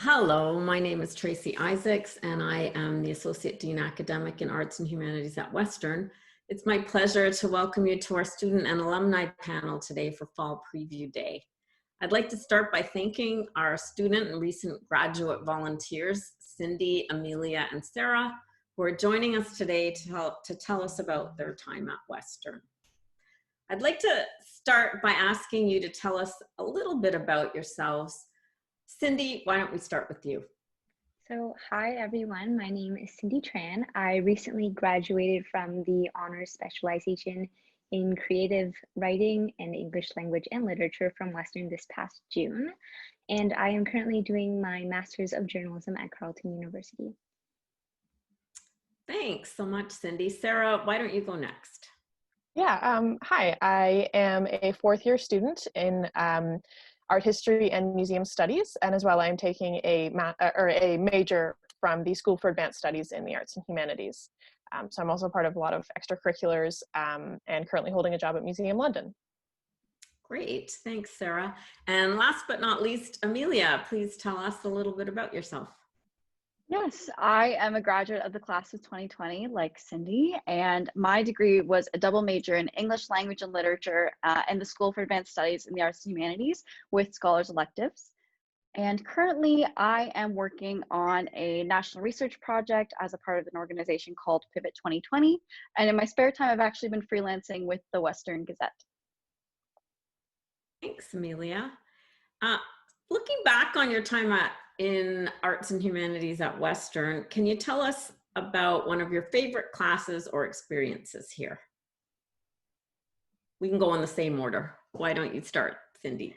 Hello, my name is Tracy Isaacs, and I am the Associate Dean Academic in Arts and Humanities at Western. It's my pleasure to welcome you to our student and alumni panel today for Fall Preview Day. I'd like to start by thanking our student and recent graduate volunteers, Cindy, Amelia, and Sarah, who are joining us today to tell us about their time at Western. I'd like to start by asking you to tell us a little bit about yourselves. Cindy, why don't we start with you? So, hi everyone, my name is Cindy Tran. I recently graduated from the honors specialization in creative writing and English language and literature from Western this past June. And I am currently doing my Master's of Journalism at Carleton University. Thanks so much, Cindy. Sarah, why don't you go next? Yeah, hi, I am a fourth year student in art history and museum studies, and as well I'm taking a major from the School for Advanced Studies in the Arts and Humanities. So I'm also part of a lot of extracurriculars and currently holding a job at Museum London. Great, thanks, Sarah. And last but not least, Amelia, please tell us a little bit about yourself. Yes, I am a graduate of the class of 2020, like Cindy, and my degree was a double major in English language and literature and the School for Advanced Studies in the Arts and Humanities with scholars electives. And currently I am working on a national research project as a part of an organization called Pivot 2020. And in my spare time, I've actually been freelancing with the Western Gazette. Thanks, Amelia. Looking back on your time in Arts and Humanities at Western, can you tell us about one of your favorite classes or experiences here? We can go in the same order. Why don't you start, Cindy?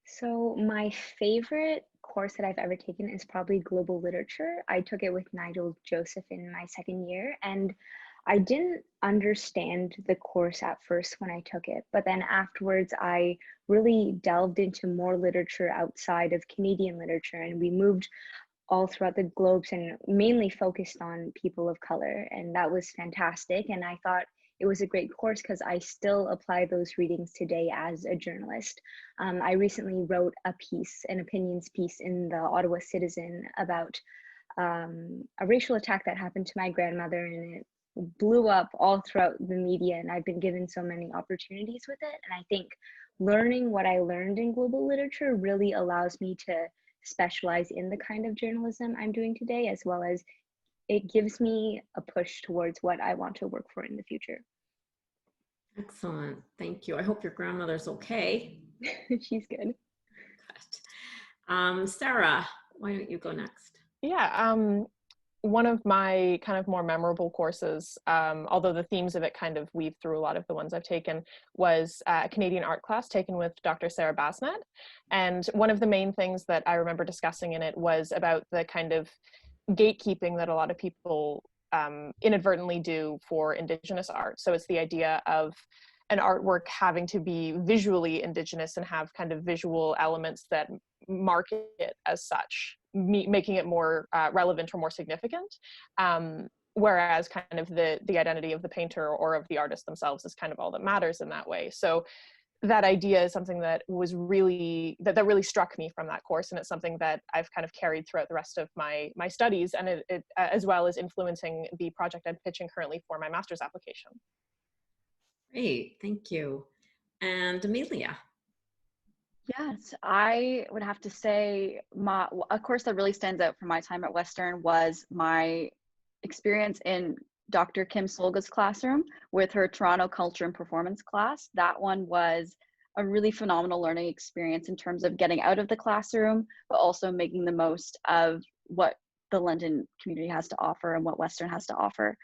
So, my favorite course that I've ever taken is probably global literature. I took it with Nigel Joseph in my second year, and I didn't understand the course at first when I took it, but then afterwards I really delved into more literature outside of Canadian literature, and we moved all throughout the globes and mainly focused on people of color, and that was fantastic. And I thought it was a great course because I still apply those readings today as a journalist. I recently wrote a piece, an opinions piece in the Ottawa Citizen about a racial attack that happened to my grandmother, and it blew up all throughout the media, and I've been given so many opportunities with it. And I think learning what I learned in global literature really allows me to specialize in the kind of journalism I'm doing today, as well as it gives me a push towards what I want to work for in the future. Excellent, thank you. I hope your grandmother's okay. She's good. Good. Sarah, why don't you go next? Yeah, one of my kind of more memorable courses, although the themes of it kind of weave through a lot of the ones I've taken, was a Canadian art class taken with Dr. Sarah Basnet. And one of the main things that I remember discussing in it was about the kind of gatekeeping that a lot of people inadvertently do for Indigenous art. So it's the idea of an artwork having to be visually Indigenous and have kind of visual elements that mark it as such, making it more relevant or more significant. Whereas kind of the identity of the painter or of the artist themselves is kind of all that matters in that way. So that idea is something that was really, that really struck me from that course. And it's something that I've kind of carried throughout the rest of my studies, and it as well as influencing the project I'm pitching currently for my master's application. Great, thank you. And Amelia? Yes, I would have to say a course that really stands out from my time at Western was my experience in Dr. Kim Solga's classroom with her Toronto Culture and Performance class. That one was a really phenomenal learning experience in terms of getting out of the classroom, but also making the most of what the London community has to offer and what Western has to offer,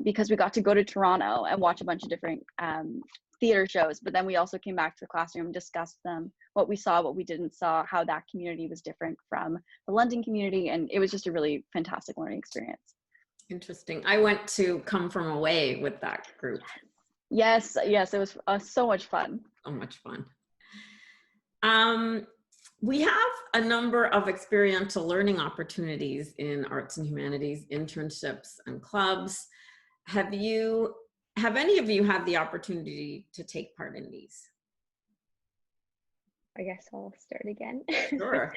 because we got to go to Toronto and watch a bunch of different theater shows, but then we also came back to the classroom and discussed them, what we saw, what we didn't saw, how that community was different from the London community, and it was just a really fantastic learning experience. Interesting. I went to Come From Away with that group. Yes, it was so much fun. So much fun. We have a number of experiential learning opportunities in arts and humanities, internships and clubs. Have any of you had the opportunity to take part in these? I guess I'll start again. Sure.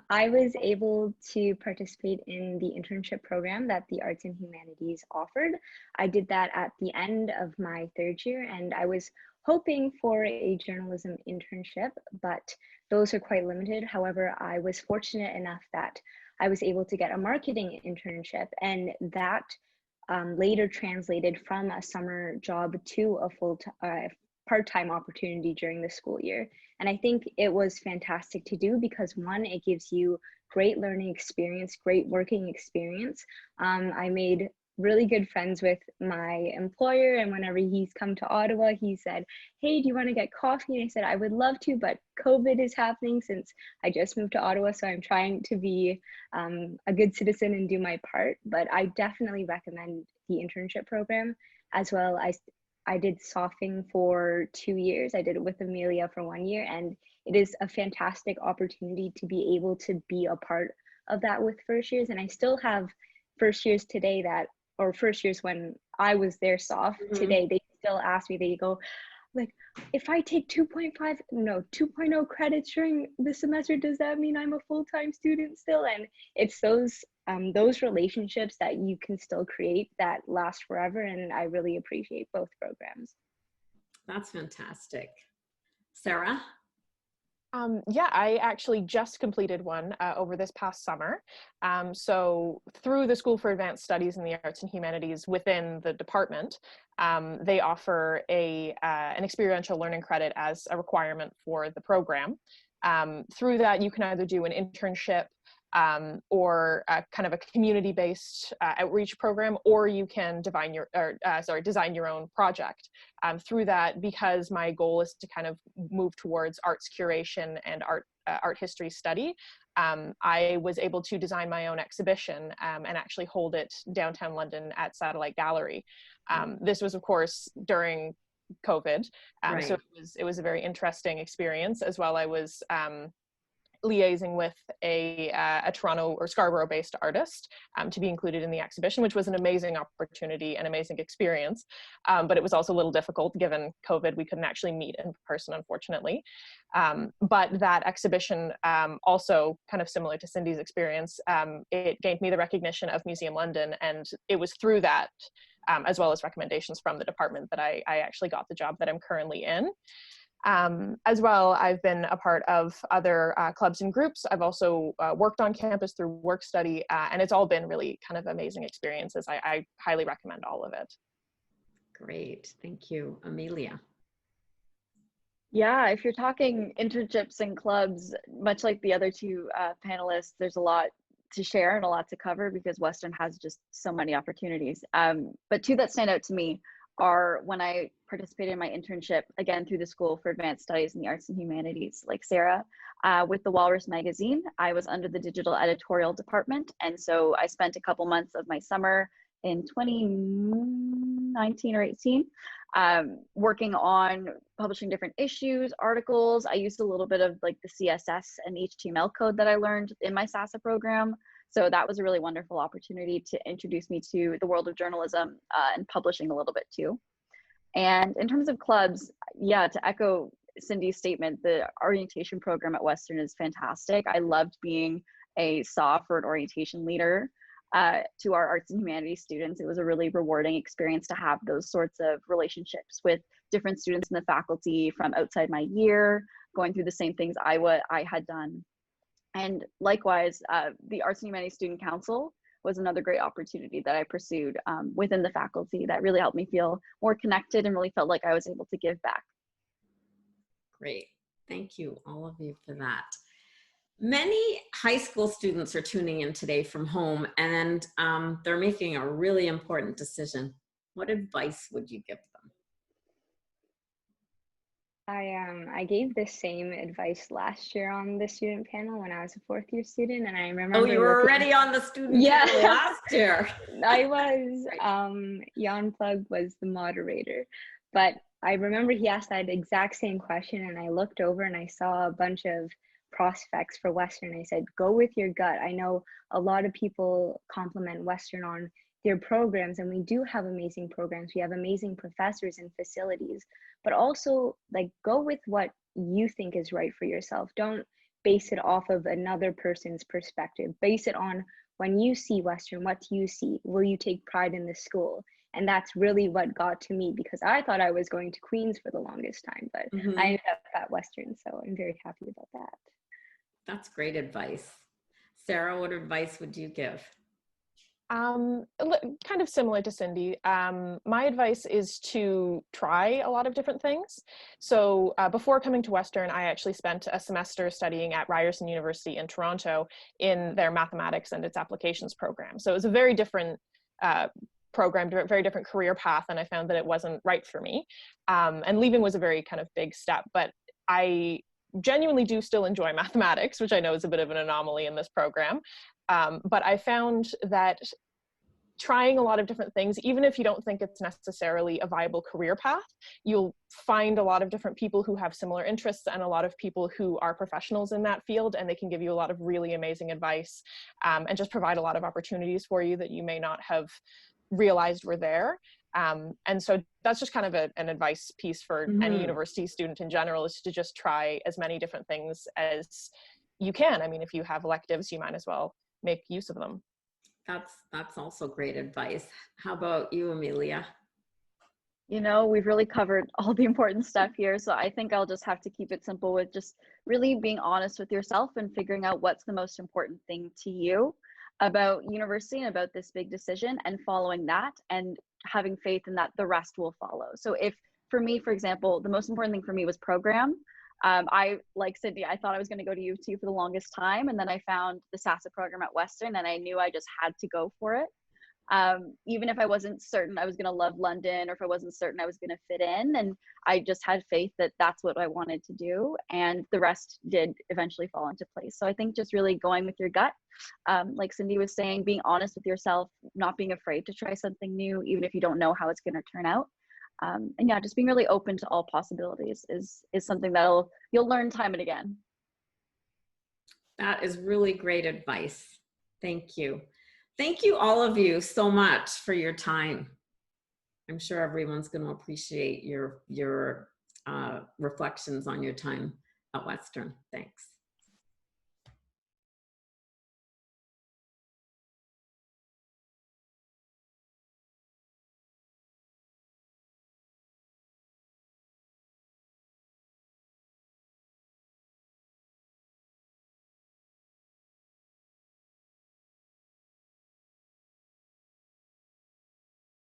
I was able to participate in the internship program that the Arts and Humanities offered. I did that at the end of my third year, and I was hoping for a journalism internship, but those are quite limited. However, I was fortunate enough that I was able to get a marketing internship, and that later translated from a summer job to a part-time opportunity during the school year. And I think it was fantastic to do because one, it gives you great learning experience, great working experience. I made really good friends with my employer, and whenever he's come to Ottawa, he said, hey, do you want to get coffee? And I said, I would love to, but COVID is happening since I just moved to Ottawa, so I'm trying to be a good citizen and do my part. But I definitely recommend the internship program as well. I did sophing for 2 years. I did it with Amelia for 1 year, and it is a fantastic opportunity to be able to be a part of that with first years. And I still have first years today or first years when I was there soph today, they still ask me, they go, like, if I take 2.0 credits during the semester, does that mean I'm a full-time student still? And it's those relationships that you can still create that last forever. And I really appreciate both programs. That's fantastic. Sarah? Yeah, I actually just completed one over this past summer. So through the School for Advanced Studies in the Arts and Humanities within the department, they offer an experiential learning credit as a requirement for the program. Through that, you can either do an internship or kind of a community-based outreach program, or you can design your own project. Through that, because my goal is to kind of move towards arts curation and art history study, I was able to design my own exhibition and actually hold it downtown London at Satellite Gallery. This was, of course, during COVID, Right. So it was a very interesting experience. As well, I was liaising with a Toronto or Scarborough-based artist to be included in the exhibition, which was an amazing opportunity and amazing experience. But it was also a little difficult given COVID. We couldn't actually meet in person, unfortunately. But that exhibition, also kind of similar to Cindy's experience, it gained me the recognition of Museum London, and it was through that, as well as recommendations from the department, that I actually got the job that I'm currently in. As well, I've been a part of other clubs and groups. I've also worked on campus through work study, and it's all been really kind of amazing experiences. I highly recommend all of it. Great, thank you. Amelia? Yeah, if you're talking internships and clubs, much like the other two panelists, there's a lot to share and a lot to cover because Western has just so many opportunities. But two that stand out to me are when I participated in my internship, again, through the School for Advanced Studies in the Arts and Humanities, like Sarah, with the Walrus magazine. I was under the digital editorial department. And so I spent a couple months of my summer in 2019 or 18, working on publishing different issues, articles. I used a little bit of like the CSS and HTML code that I learned in my SASA program. So that was a really wonderful opportunity to introduce me to the world of journalism and publishing a little bit too. And in terms of clubs, yeah, to echo Cindy's statement, the orientation program at Western is fantastic. I loved being a SOF or an orientation leader to our arts and humanities students. It was a really rewarding experience to have those sorts of relationships with different students in the faculty from outside my year, going through the same things I had done. And likewise, the Arts and Humanities Student Council was another great opportunity that I pursued within the faculty that really helped me feel more connected and really felt like I was able to give back. Great, thank you all of you for that. Many high school students are tuning in today from home, and they're making a really important decision. What advice would you give them? I gave the same advice last year on the student panel when I was a fourth year student, and I remember. Oh, you were already on the student panel last year. I was. Jan Plug was the moderator, but I remember he asked that exact same question, and I looked over and I saw a bunch of prospects for Western. I said, go with your gut. I know a lot of people compliment Western on their programs, and we do have amazing programs. We have amazing professors and facilities, but also like go with what you think is right for yourself. Don't base it off of another person's perspective. Base it on when you see Western, what do you see? Will you take pride in the school? And that's really what got to me, because I thought I was going to Queens for the longest time, but I ended up at Western. So I'm very happy about that. That's great advice. Sarah, what advice would you give? Kind of similar to Cindy. My advice is to try a lot of different things. So before coming to Western, I actually spent a semester studying at Ryerson University in Toronto in their mathematics and its applications program. So it was a very different program, very different career path, and I found that it wasn't right for me. And leaving was a very kind of big step, but I genuinely do still enjoy mathematics, which I know is a bit of an anomaly in this program. But I found that trying a lot of different things, even if you don't think it's necessarily a viable career path, you'll find a lot of different people who have similar interests and a lot of people who are professionals in that field, and they can give you a lot of really amazing advice and just provide a lot of opportunities for you that you may not have realized were there. And so that's just kind of an advice piece for any university student in general, is to just try as many different things as you can. I mean, if you have electives, you might as well make use of them. That's also great advice. How about you, Amelia? You know, we've really covered all the important stuff here. So I think I'll just have to keep it simple with just really being honest with yourself and figuring out what's the most important thing to you about university and about this big decision, and following that and having faith in that the rest will follow. So if, for me, for example, the most important thing for me was program. I, like Cindy, I thought I was going to go to UT for the longest time, and then I found the SASA program at Western, and I knew I just had to go for it. Even if I wasn't certain I was going to love London, or if I wasn't certain I was going to fit in, and I just had faith that that's what I wanted to do, and the rest did eventually fall into place. So I think just really going with your gut, like Cindy was saying, being honest with yourself, not being afraid to try something new, even if you don't know how it's going to turn out. And yeah, just being really open to all possibilities is something that you'll learn time and again. That is really great advice. Thank you. Thank you, all of you, so much for your time. I'm sure everyone's going to appreciate your reflections on your time at Western. Thanks.